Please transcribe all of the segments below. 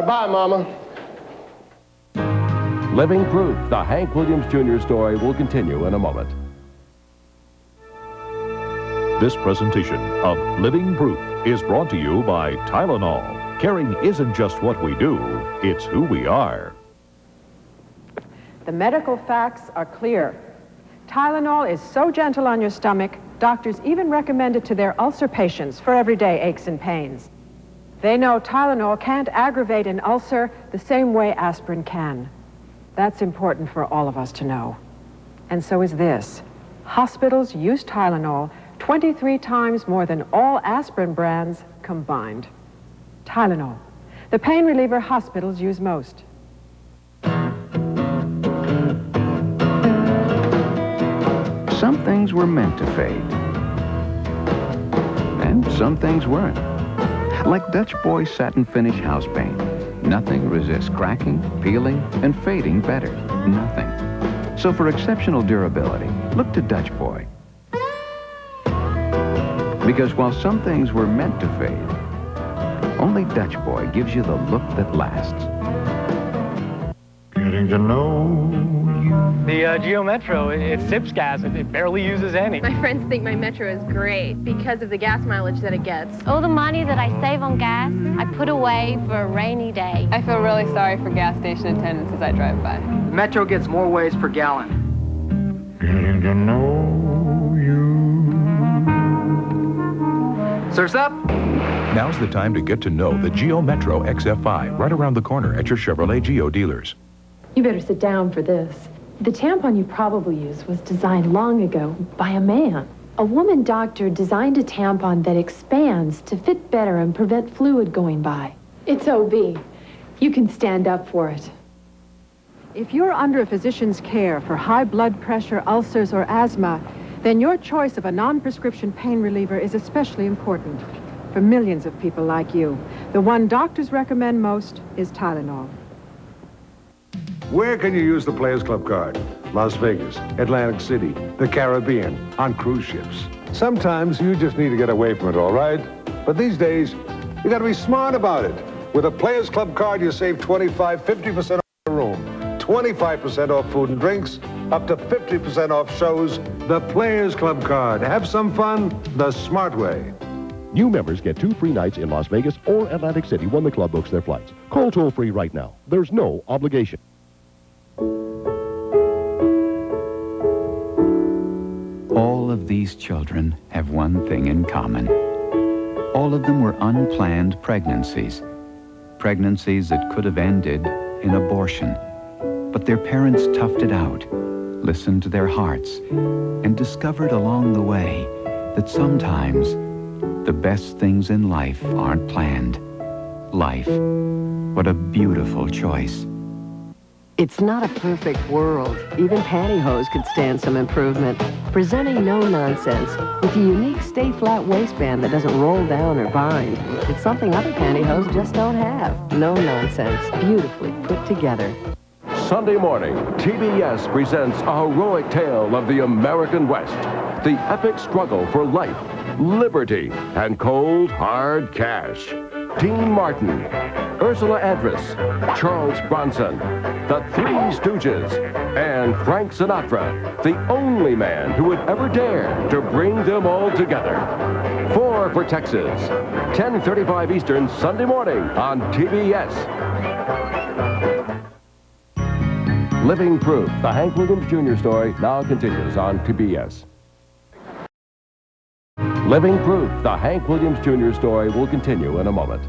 Bye, Mama. Living Proof, the Hank Williams Jr. story will continue in a moment. This presentation of Living Proof is brought to you by Tylenol. Caring isn't just what we do, it's who we are. The medical facts are clear. Tylenol is so gentle on your stomach, doctors even recommend it to their ulcer patients for everyday aches and pains. They know Tylenol can't aggravate an ulcer the same way aspirin can. That's important for all of us to know. And so is this. Hospitals use Tylenol 23 times more than all aspirin brands combined. Tylenol, the pain reliever hospitals use most. Some things were meant to fade. And some things weren't. Like Dutch Boy Satin Finish House Paint. Nothing resists cracking, peeling, and fading better. Nothing. So for exceptional durability, look to Dutch Boy. Because while some things were meant to fade, only Dutch Boy gives you the look that lasts. Getting to know you. The Geo Metro, it sips gas. It barely uses any. My friends think my Metro is great because of the gas mileage that it gets. All the money that I save on gas, I put away for a rainy day. I feel really sorry for gas station attendants as I drive by. The Metro gets more ways per gallon. Getting to know you. Surf's up. Now's the time to get to know the Geo Metro XF5 right around the corner at your Chevrolet Geo dealers. You better sit down for this. The tampon you probably use was designed long ago by a man. A woman doctor designed a tampon that expands to fit better and prevent fluid going by. It's OB. You can stand up for it. If you're under a physician's care for high blood pressure, ulcers, or asthma, then your choice of a non-prescription pain reliever is especially important. For millions of people like you, the one doctors recommend most is Tylenol. Where can you use the Players Club card? Las Vegas, Atlantic City, the Caribbean, on cruise ships. Sometimes you just need to get away from it, all right? But these days, you got to be smart about it. With a Players Club card, you save 50% off the room, 25% off food and drinks, up to 50% off shows. The Players Club card. Have some fun the smart way. New members get 2 free nights in Las Vegas or Atlantic City when the club books their flights. Call toll-free right now. There's no obligation. All of these children have one thing in common. All of them were unplanned pregnancies. Pregnancies that could have ended in abortion. But their parents toughed it out, listened to their hearts, and discovered along the way that sometimes the best things in life aren't planned. Life. What a beautiful choice. It's not a perfect world. Even Pantyhose could stand some improvement. Presenting No Nonsense with a unique stay-flat waistband that doesn't roll down or bind. It's something other pantyhose just don't have. No Nonsense, beautifully put together. Sunday morning, TBS presents a heroic tale of the American West. The epic struggle for life, liberty, and cold, hard cash. Dean Martin, Ursula Andress, Charles Bronson, the Three Stooges, and Frank Sinatra, the only man who would ever dare to bring them all together. 4 for Texas, 10:35 Eastern, Sunday morning on TBS. Living Proof, the Hank Williams Jr. story, now continues on TBS. Living Proof, the Hank Williams Jr. story will continue in a moment.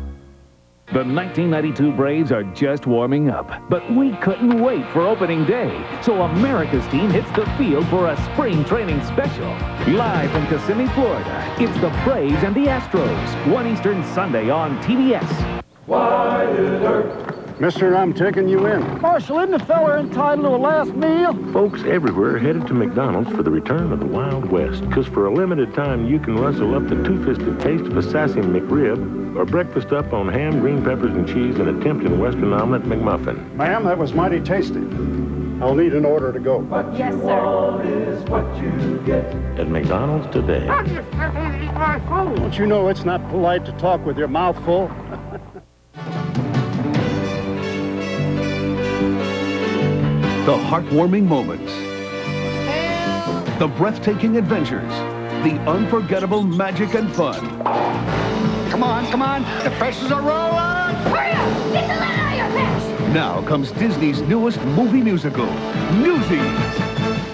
The 1992 Braves are just warming up, but we couldn't wait for opening day. So America's team hits the field for a spring training special. Live from Kissimmee, Florida, it's the Braves and the Astros. 1 Eastern Sunday on TBS. Wyatt, Earp. Mister, I'm taking you in. Marshal, isn't the fella entitled to a last meal? Folks everywhere are headed to McDonald's for the return of the Wild West, because for a limited time you can rustle up the two-fisted taste of a sassy McRib, or breakfast up on ham, green peppers, and cheese in a tempting Western omelet McMuffin. Ma'am, that was mighty tasty. I'll need an order to go. What you want is what you get. At McDonald's today. Don't you know it's not polite to talk with your mouth full? The heartwarming moments. The breathtaking adventures. The unforgettable magic and fun. Come on. The presses are rolling. Hurry up! Get the lead out of your pants! Now comes Disney's newest movie musical, Newsies.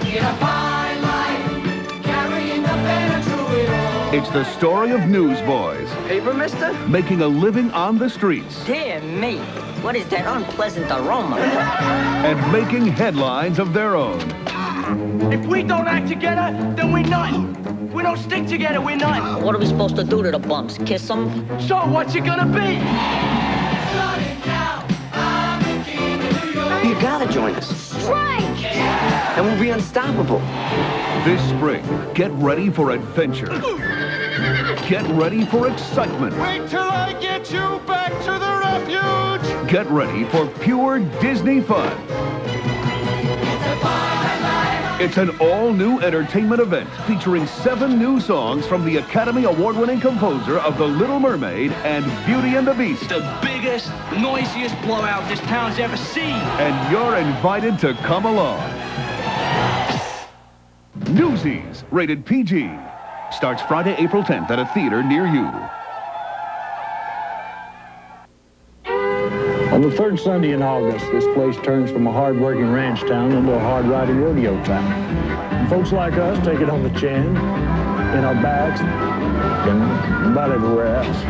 In a fine life, carrying the banner through it all. It's the story of newsboys Paper, mister? making a living on the streets Dear me, what is that unpleasant aroma? and making headlines of their own. If we don't act together, then we're nothing. We don't stick together, we're nothing. What are we supposed to do to the bumps? Kiss them? So what's it gonna be? You gotta join us. Strike! And we'll be unstoppable. This spring, get ready for adventure. Get ready for excitement. Wait till I get you back to the refuge. Get ready for pure Disney fun. It's an all-new entertainment event featuring 7 new songs from the Academy Award-winning composer of The Little Mermaid and Beauty and the Beast. The biggest, noisiest blowout this town's ever seen. And you're invited to come along. Newsies, rated PG. Starts Friday, April 10th at a theater near you. On the third Sunday in August, this place turns from a hard-working ranch town into a hard-riding rodeo town. And folks like us take it on the chin, in our backs, and about everywhere else.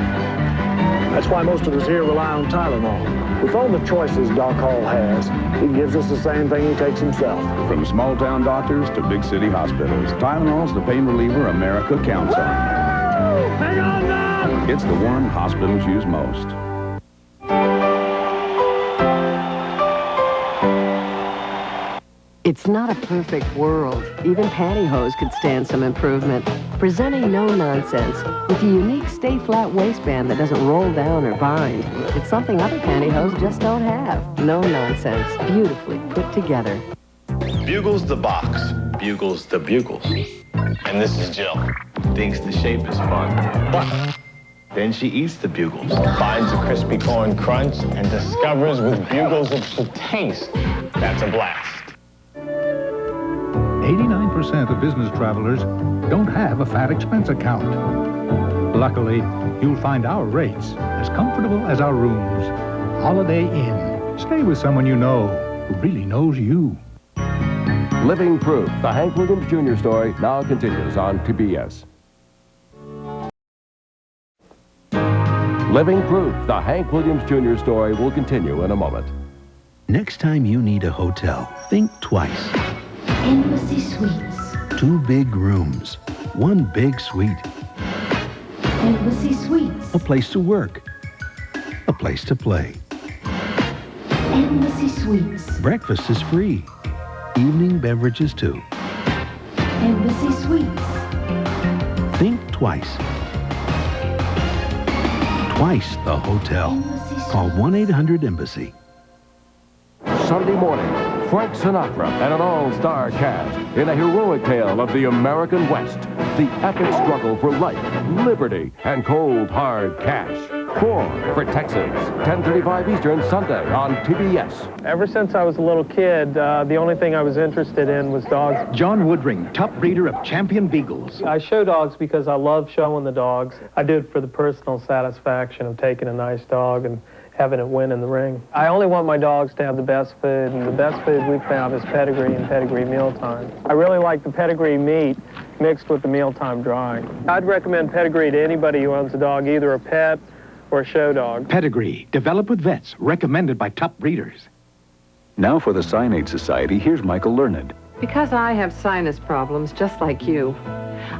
That's why most of us here rely on Tylenol. With all the choices Doc Hall has, he gives us the same thing he takes himself. From small-town doctors to big city hospitals, Tylenol's the pain reliever America counts on. Hang on now! It's the one hospitals use most. It's not a perfect world. Even Pantyhose could stand some improvement. Presenting No Nonsense with a unique stay-flat waistband that doesn't roll down or bind. It's something other Pantyhose just don't have. No Nonsense, beautifully put together. Bugles the box, Bugles the bugles. And this is Jill. Thinks the shape is fun, but then she eats the bugles, finds a crispy corn crunch, and discovers with bugles it's the taste. That's a blast. 89% of business travelers don't have a fat expense account. Luckily, you'll find our rates as comfortable as our rooms. Holiday Inn. Stay with someone you know who really knows you. Living Proof, the Hank Williams Jr. story, now continues on TBS. Living Proof, the Hank Williams Jr. story will continue in a moment. Next time you need a hotel, think twice. Embassy Suites. 2 big rooms, 1 big suite. Embassy Suites. A place to work, a place to play. Embassy Suites. Breakfast is free. Evening beverages too. Embassy Suites. Think twice. Twice the hotel. Call 1-800-EMBASSY. Sunday morning, Frank Sinatra and an all-star cast in a heroic tale of the American West. The epic struggle for life, liberty, and cold, hard cash. 4 for Texans, 10:35 Eastern, Sunday on TBS. Ever since I was a little kid, the only thing I was interested in was dogs. John Woodring, top breeder of champion beagles. I show dogs because I love showing the dogs. I do it for the personal satisfaction of taking a nice dog and having it win in the ring. I only want my dogs to have the best food, and the best food we've found is Pedigree and Pedigree Mealtime. I really like the Pedigree meat mixed with the Mealtime drying. I'd recommend Pedigree to anybody who owns a dog, either a pet or a show dog. Pedigree, developed with vets, recommended by top breeders. Now for the Sine-Aid Society, here's Michael Learned. Because I have sinus problems just like you,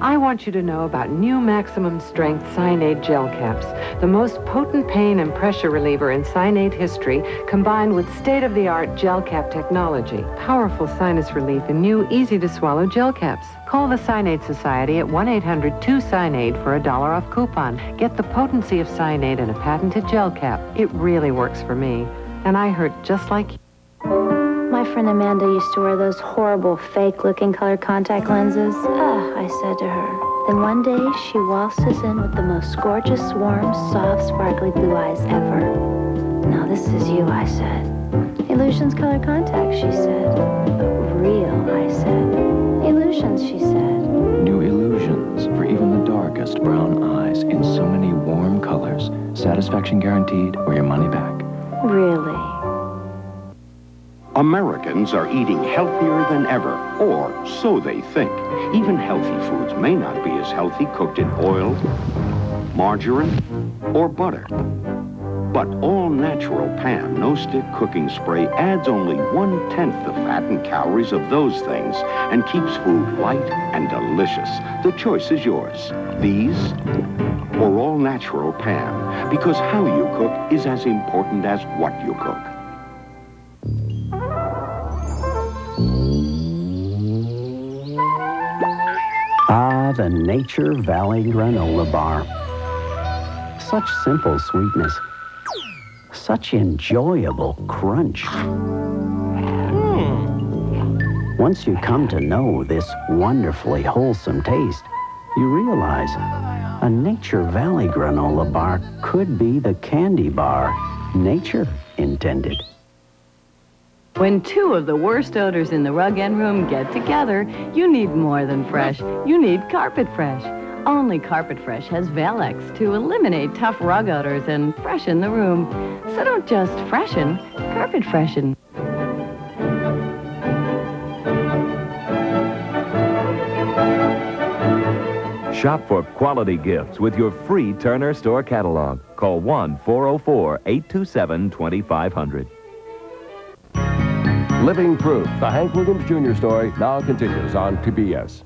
I want you to know about new maximum strength Sine-Aid gel caps, the most potent pain and pressure reliever in Sine-Aid history, combined with state-of-the-art gel cap technology. Powerful sinus relief in new, easy-to-swallow gel caps. Call the Sine-Aid Society at 1-800-2-SINE-AID for a $1 off coupon. Get the potency of Sine-Aid in a patented gel cap. It really works for me, and I hurt just like you. My friend Amanda used to wear those horrible, fake-looking colored contact lenses. I said to her. Then one day, she waltzes in with the most gorgeous, warm, soft, sparkly blue eyes ever. Now this is you, I said. Hey, Illusions color contacts, she said. But real, I said. Illusions, she said. New illusions for even the darkest brown eyes in so many warm colors. Satisfaction guaranteed or your money back. Really? Americans are eating healthier than ever, or so they think. Even healthy foods may not be as healthy cooked in oil, margarine, or butter. But all-natural Pam no-stick cooking spray adds only 1/10 the fat and calories of those things and keeps food light and delicious. The choice is yours. These or all-natural Pam, because how you cook is as important as what you cook. Ah, the Nature Valley Granola Bar. Such simple sweetness. Such enjoyable crunch. Once you come to know this wonderfully wholesome taste, you realize a Nature Valley granola bar could be the candy bar nature intended. When two of the worst odors in the rug end room get together, you need more than fresh. You need Carpet Fresh. Only Carpet Fresh has Valex to eliminate tough rug odors and freshen the room. So don't just freshen, Carpet Freshen. Shop for quality gifts with your free Turner Store catalog. Call 1-404-827-2500. Living Proof, the Hank Williams Jr. story, now continues on TBS.